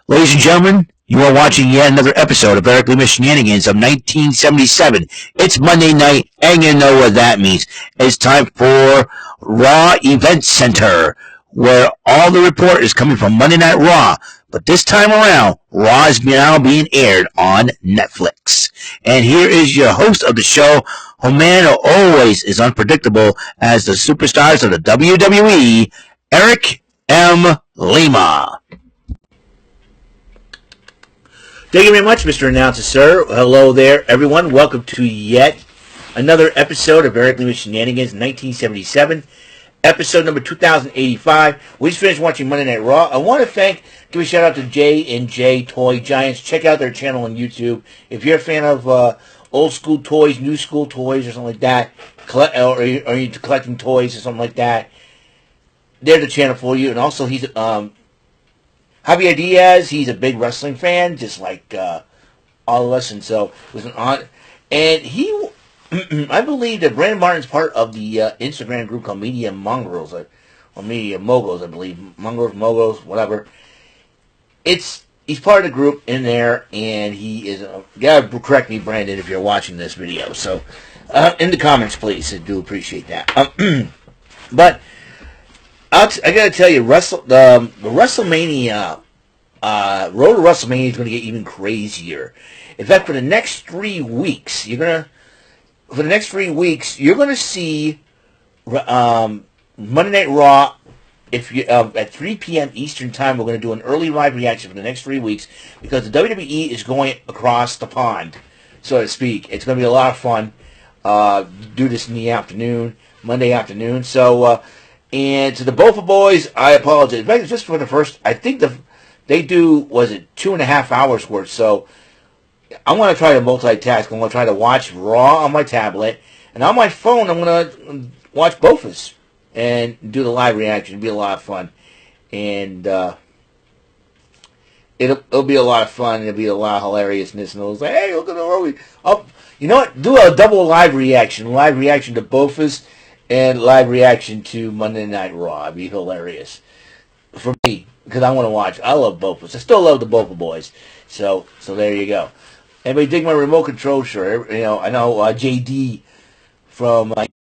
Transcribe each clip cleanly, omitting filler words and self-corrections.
Ladies and gentlemen, you are watching yet another episode of Eric Lima Shenanigans of 1977. It's Monday night, and you know what that means. It's time for Raw Event Center, where all the report is coming from Monday Night Raw. But this time around, Raw is now being aired on Netflix. And here is your host of the show, who man who always is unpredictable as the superstars of the WWE, Eric M. Lima. Thank you very much, Mr. Announcer, sir. Hello there, everyone. Welcome to yet another episode of Eric Lima Shenanigans 1977, episode number 2085. We just finished watching Monday Night Raw. I want to give a shout out to J&J Toy Giants. Check out their channel on YouTube. If you're a fan of old school toys, new school toys, or something like that, or you're into collecting toys or something like that, they're the channel for you. And also, he's Javier Diaz, he's a big wrestling fan, just like all of us, and so it was an honor. And he, I believe that Brandon Martin's part of the Instagram group called Media Mongrels, or Media Moguls, I believe. Mongrels, Moguls, whatever. He's part of the group in there, and he is, gotta correct me, Brandon, if you're watching this video. So, in the comments, please. I do appreciate that. But I gotta tell you, the WrestleMania, road to WrestleMania is gonna get even crazier. In fact, for the next 3 weeks, you're gonna see Monday Night Raw. If you at 3 p.m. Eastern Time, we're gonna do an early live reaction for the next 3 weeks because the WWE is going across the pond, so to speak. It's gonna be a lot of fun. Do this in the afternoon, Monday afternoon. So. And to the Bofa boys, I apologize. In fact, just for the first, I think they do, was it 2.5 hours worth? So I'm going to try to multitask. I'm going to try to watch Raw on my tablet. And on my phone, I'm going to watch Bofas and do the live reaction. It'll be a lot of fun. And it'll be a lot of fun. It'll be a lot of hilariousness. And it'll say, hey, look at the early. Oh, you know what? Do a double live reaction. Live reaction to Bofas. And live reaction to Monday Night Raw. It'd be hilarious. For me, because I want to watch. I love Bofa. I still love the Bofa boys. So there you go. Anybody dig my remote control shirt? You know, I know JD from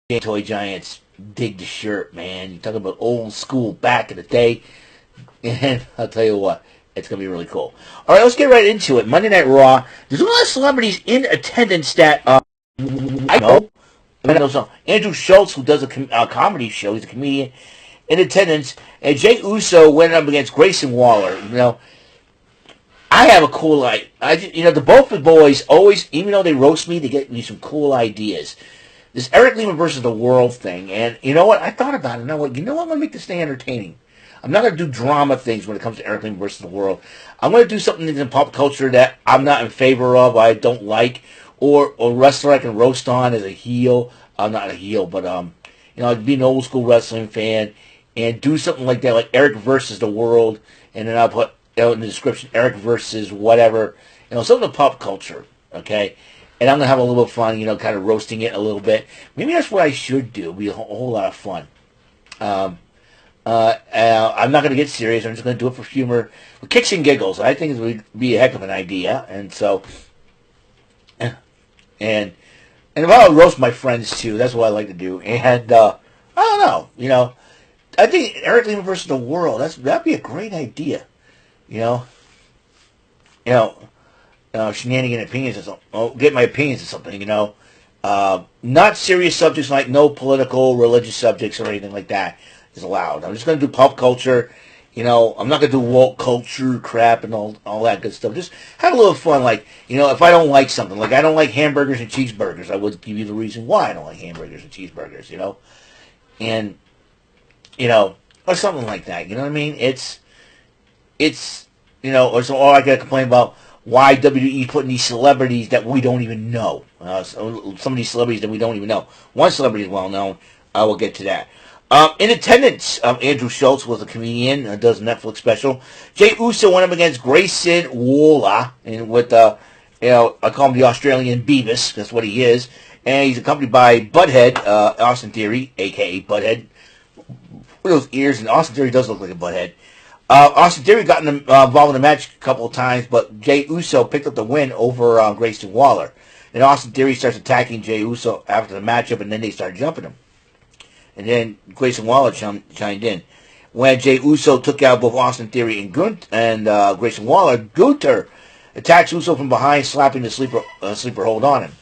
Toy Giants dig the shirt, man. You talk about old school back in the day. And I'll tell you what, it's going to be really cool. All right, let's get right into it. Monday Night Raw. There's a lot of celebrities in attendance that I know. Andrew Schultz, who does a comedy show, he's a comedian, in attendance, and Jay Uso went up against Grayson Waller. You know, I have a cool the Bofa boys always, even though they roast me, they get me some cool ideas. This Eric Lima versus the World thing, and you know what? I thought about it. And I'm going to make this thing entertaining. I'm not going to do drama things when it comes to Eric Lima versus the World. I'm going to do something in pop culture that I'm not in favor of, I don't like. Or a wrestler I can roast on as a heel. I'm not a heel, but I'd be an old school wrestling fan and do something like that, like Eric versus the World, and then I'll put in the description Eric versus whatever, something of pop culture, okay? And I'm gonna have a little fun, kind of roasting it a little bit. Maybe that's what I should do. It'll be a whole lot of fun. I'm not gonna get serious. I'm just gonna do it for humor, with kicks and giggles. I think it would be a heck of an idea, and so. And if I'll roast my friends too, that's what I like to do. And I don't know, I think Eric Lima versus the World, that'd be a great idea. Shenanigan opinions or something. Get my opinions or something. Not serious subjects like no political, religious subjects or anything like that is allowed. I'm just going to do pop culture. I'm not going to do woke culture crap and all that good stuff. Just have a little fun. Like, if I don't like something, like I don't like hamburgers and cheeseburgers, I would give you the reason why I don't like hamburgers and cheeseburgers, And, or something like that. You know what I mean? It's or I got to complain about why WWE putting these celebrities that we don't even know. Some of these celebrities that we don't even know. One celebrity is well known. I will get to that. In attendance, Andrew Schultz was a comedian, does a Netflix special. Jay Uso went up against Grayson Waller, and with, I call him the Australian Beavis, that's what he is. And he's accompanied by Butthead, Austin Theory, a.k.a. Butthead. With those ears, and Austin Theory does look like a Butthead. Austin Theory got involved in the match a couple of times, but Jey Uso picked up the win over Grayson Waller. And Austin Theory starts attacking Jey Uso after the matchup, and then they start jumping him. And then Grayson Waller chimed in. When Jey Uso took out both Austin Theory and Grayson Waller, Gunther attacks Uso from behind, slapping the sleeper hold on him.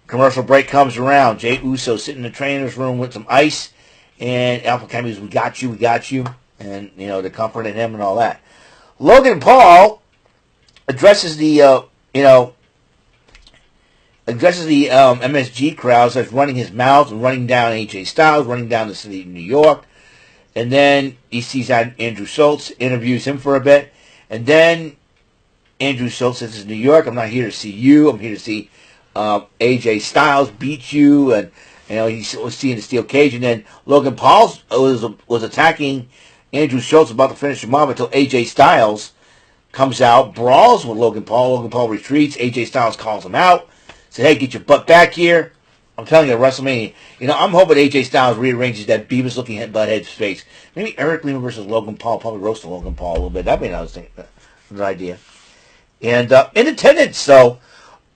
Commercial break comes around. Jey Uso sitting in the trainer's room with some ice, and Alpha Academy's, we got you. And, they're comforting him and all that. Logan Paul addresses the MSG crowd, starts running his mouth and running down AJ Styles, running down the city of New York. And then he sees Andrew Schultz, interviews him for a bit. And then Andrew Schultz says, "This is New York. I'm not here to see you. I'm here to see AJ Styles beat you." And, he was seeing the steel cage. And then Logan Paul was attacking Andrew Schultz, about to finish him off until AJ Styles comes out, brawls with Logan Paul. Logan Paul retreats. AJ Styles calls him out. Said, "Hey, get your butt back here." I'm telling you, WrestleMania. I'm hoping AJ Styles rearranges that Beavis-looking butthead's face. Maybe Eric Lima versus Logan Paul. Probably roasting Logan Paul a little bit. That'd be another idea. And in attendance, though,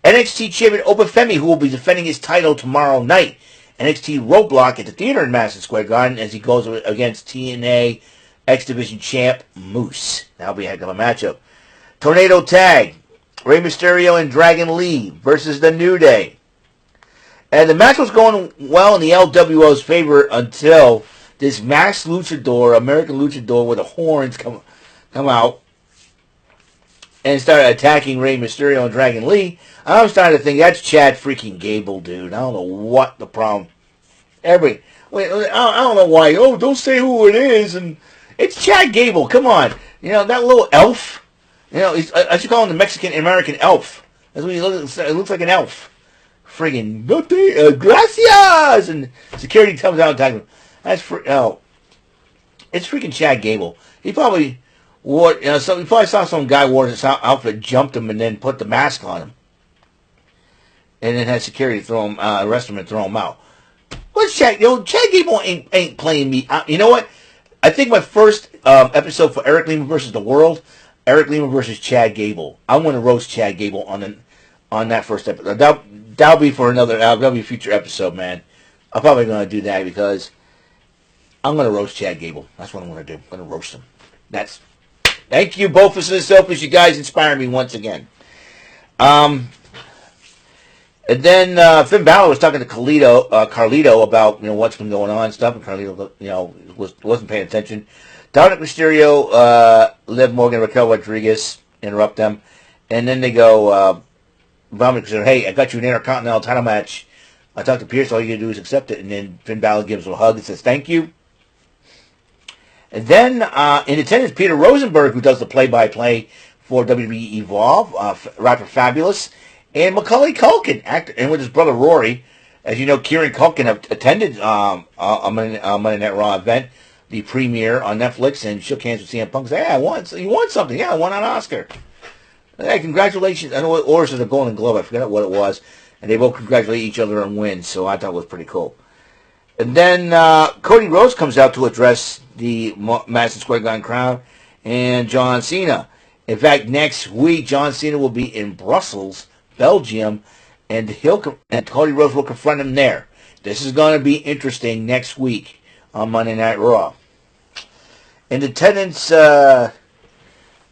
NXT champion Obafemi, who will be defending his title tomorrow night. NXT Roadblock at the theater in Madison Square Garden as he goes against TNA X Division champ Moose. That'll be a heck of a matchup. Tornado Tag. Rey Mysterio and Dragon Lee versus The New Day. And the match was going well in the LWO's favor until this masked luchador, American luchador with the horns come out and started attacking Rey Mysterio and Dragon Lee. I'm starting to think that's Chad freaking Gable, dude. I don't know what the problem. I don't know why. Oh, don't say who it is. And it's Chad Gable. Come on. That little elf. I should call him the Mexican-American elf. That's what he looks. It looks like an elf. Friggin' gracias! And security comes out and attacks him. It's freaking Chad Gable. He probably wore, he probably saw some guy wore his outfit, jumped him, and then put the mask on him. And then had security arrest him and throw him out. What's Chad? Chad Gable ain't playing me. You know what? I think my first episode for Eric Lima versus the World, Eric Lima versus Chad Gable. I want to roast Chad Gable on that first episode. That'll be for that'll be a future episode, man. I'm probably going to do that because I'm going to roast Chad Gable. That's what I'm going to do. I'm going to roast him. Thank you both for selfish. You guys inspire me once again. And then Finn Balor was talking to Carlito about what's been going on and stuff, and Carlito wasn't paying attention. Dominic Mysterio, Liv Morgan, Raquel Rodriguez interrupt them, and then they go. Dominic said, "Hey, I got you an Intercontinental title match. I talked to Pierce. All you gotta do is accept it." And then Finn Balor gives him a hug and says, "Thank you." And then in attendance, Peter Rosenberg, who does the play-by-play for WWE Evolve, Rapper Fabulous, and Macaulay Culkin, actor, and with his brother Rory. As you know, Kieran Culkin attended a Monday Night Raw event, the premiere on Netflix, and shook hands with CM Punk. Said, "Hey, you won something. Yeah, I won an Oscar. Hey, congratulations." I know it was a Golden Globe. I forgot what it was. And they both congratulate each other on wins, so I thought it was pretty cool. And then Cody Rhodes comes out to address the Madison Square Garden crowd and John Cena. In fact, next week, John Cena will be in Brussels, Belgium, and Cody Rhodes will confront him there. This is going to be interesting next week on Monday Night Raw. In attendance, Selling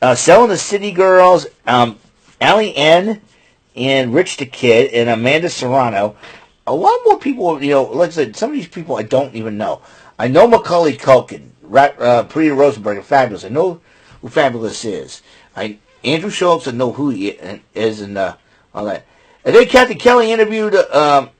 the City Girls, Allie N. and Rich the Kid and Amanda Serrano. A lot more people, like I said, some of these people I don't even know. I know Macaulay Culkin, Peter Rosenberg, and Fabulous. I know who Fabulous is. Andrew Schultz, I know who he is, and all that. And then Kathy Kelly interviewed, no.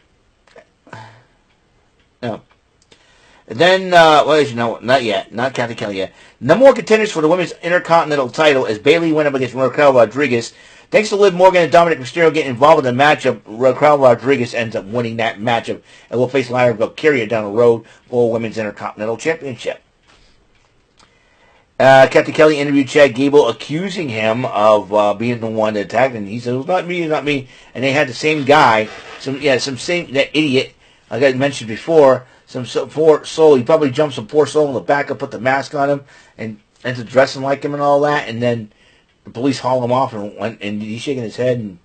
And then, not yet. Not Kathy Kelly yet. No more contenders for the Women's Intercontinental title as Bayley went up against Raquel Rodriguez. Thanks to Liv Morgan and Dominic Mysterio getting involved in the matchup, Raquel Rodriguez ends up winning that matchup and will face Lyra Valkyria down the road for Women's Intercontinental Championship. Captain Kelly interviewed Chad Gable accusing him of being the one that attacked him. He said, "It was not me, not me." And they had the same guy, that idiot I got mentioned before, poor soul. He probably jumped some poor soul in the back and put the mask on him and into dressing like him and all that, and then the police haul him off and he's shaking his head and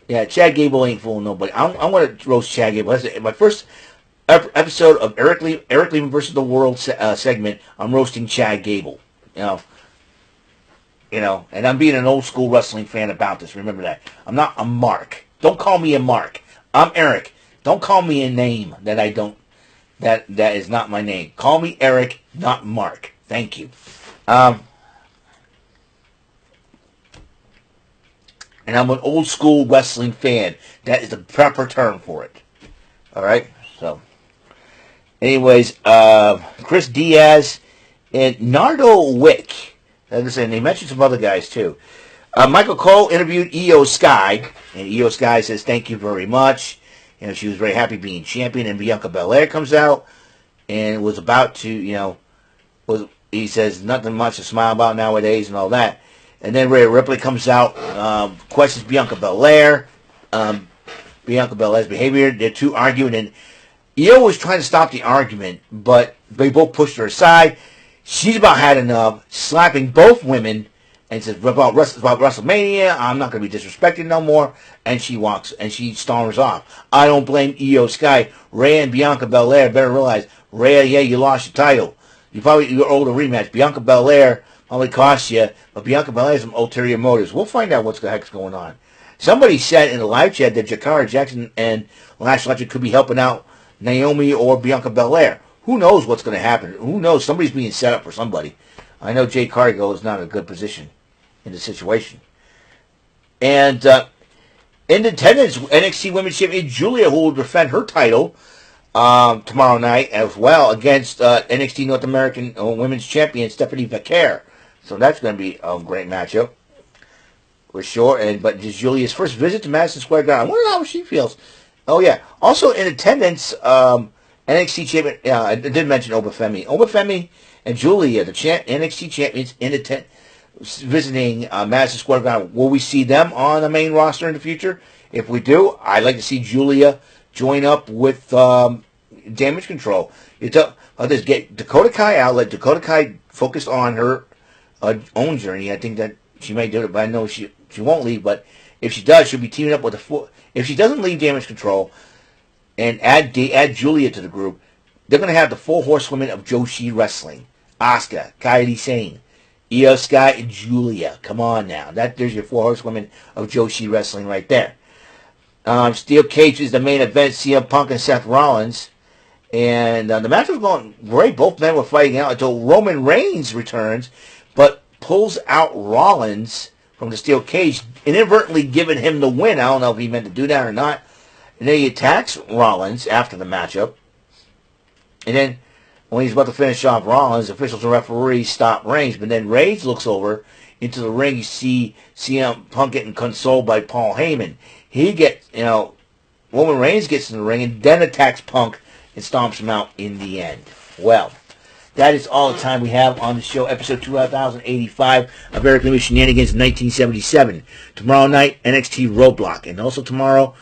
yeah, Chad Gable ain't fooling nobody. I'm going to roast Chad Gable. That's my first episode of Eric Lima versus the World segment. I'm roasting Chad Gable. And I'm being an old school wrestling fan about this. Remember that. I'm not a Mark. Don't call me a Mark. I'm Eric. Don't call me a name that I don't. That is not my name. Call me Eric, not Mark. Thank you. And I'm an old school wrestling fan. That is the proper term for it. All right. So, anyways, Chris Diaz and Nardo Wick. Listen, they mentioned some other guys too. Michael Cole interviewed Io Sky, and Io Sky says thank you very much. She was very happy being champion. And Bianca Belair comes out and was about to, he says nothing much to smile about nowadays and all that. And then Rhea Ripley comes out, questions Bianca Belair, Bianca Belair's behavior. They're two arguing, and Io was trying to stop the argument, but they both pushed her aside. She's about had enough, slapping both women, and says about WrestleMania, I'm not going to be disrespected no more. And she storms off. I don't blame Io Sky. Rhea and Bianca Belair better realize, Rhea, yeah, you lost your title. You're owed a rematch. Bianca Belair probably cost you, but Bianca Belair has some ulterior motives. We'll find out what the heck's going on. Somebody said in the live chat that Jakara Jackson and Lash Legend could be helping out Naomi or Bianca Belair. Who knows what's going to happen? Who knows? Somebody's being set up for somebody. I know Jay Cargill is not in a good position in the situation. And in attendance, NXT Women's Champion Julia, who will defend her title tomorrow night as well against NXT North American Women's Champion Stephanie Vaquer. So that's going to be a great matchup for sure. But just Julia's first visit to Madison Square Garden. I wonder how she feels. Oh yeah. Also in attendance, NXT champion. I did mention Obafemi. Obafemi and Julia, the NXT champions, in attendance, visiting Madison Square Garden. Will we see them on the main roster in the future? If we do, I'd like to see Julia join up with Damage Control. Just get Dakota Kai out. Let Dakota Kai focus on her own journey. I think that she may do it, but I know she won't leave. But if she does, she'll be teaming up with if she doesn't leave Damage Control and add Julia to the group, they're going to have the 4 horsewomen of Joshi Wrestling: Asuka, Kairi Sane, Io Sky, and Julia. Come on now, there's your 4 horsewomen of Joshi Wrestling right there. Steel Cage is the main event. CM Punk and Seth Rollins. And the match was going great. Both men were fighting out until Roman Reigns returns, but pulls out Rollins from the steel cage, inadvertently giving him the win. I don't know if he meant to do that or not. And then he attacks Rollins after the matchup. And then when he's about to finish off Rollins, officials and referees stop Reigns. But then Reigns looks over into the ring. You see CM Punk getting consoled by Paul Heyman. He gets, Roman Reigns gets in the ring and then attacks Punk and stomps him out in the end. Well, that is all the time we have on the show. Episode 2085 of Eric Lima Shenanigans 1977. Tomorrow night, NXT Roadblock. And also tomorrow,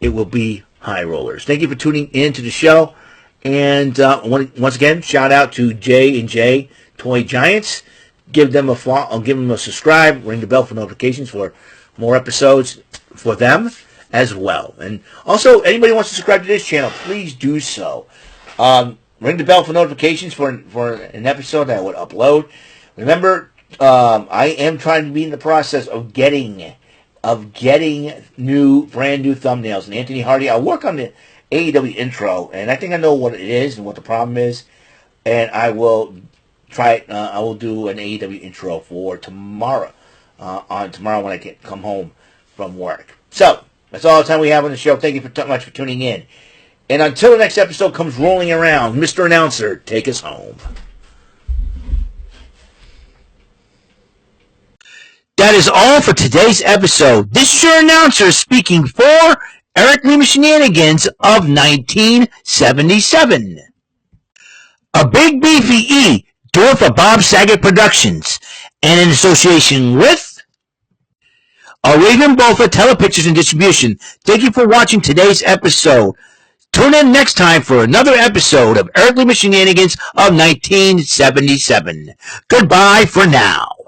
it will be High Rollers. Thank you for tuning in to the show. And once again, shout out to J&J Toy Giants. Give them a follow, give them a subscribe. Ring the bell for notifications for more episodes for them as well. And also, anybody wants to subscribe to this channel, please do so. Ring the bell for notifications for an episode that I would upload. Remember, I am trying to be in the process of getting brand new thumbnails. And Anthony Hardy, I'll work on the AEW intro, and I think I know what it is and what the problem is. And I will try it. I will do an AEW intro for tomorrow. On tomorrow when I come home from work. So, that's all the time we have on the show. Thank you much for tuning in. And until the next episode comes rolling around, Mr. Announcer, take us home. That is all for today's episode. This is your announcer speaking for Eric Lima Shenanigans of 1977. A Big Beefy E, doing for Bob Saget Productions, and in association with Regan Bofa Telepictures and Distribution. Thank you for watching today's episode. Tune in next time for another episode of Earthly Shenanigans of 1977. Goodbye for now.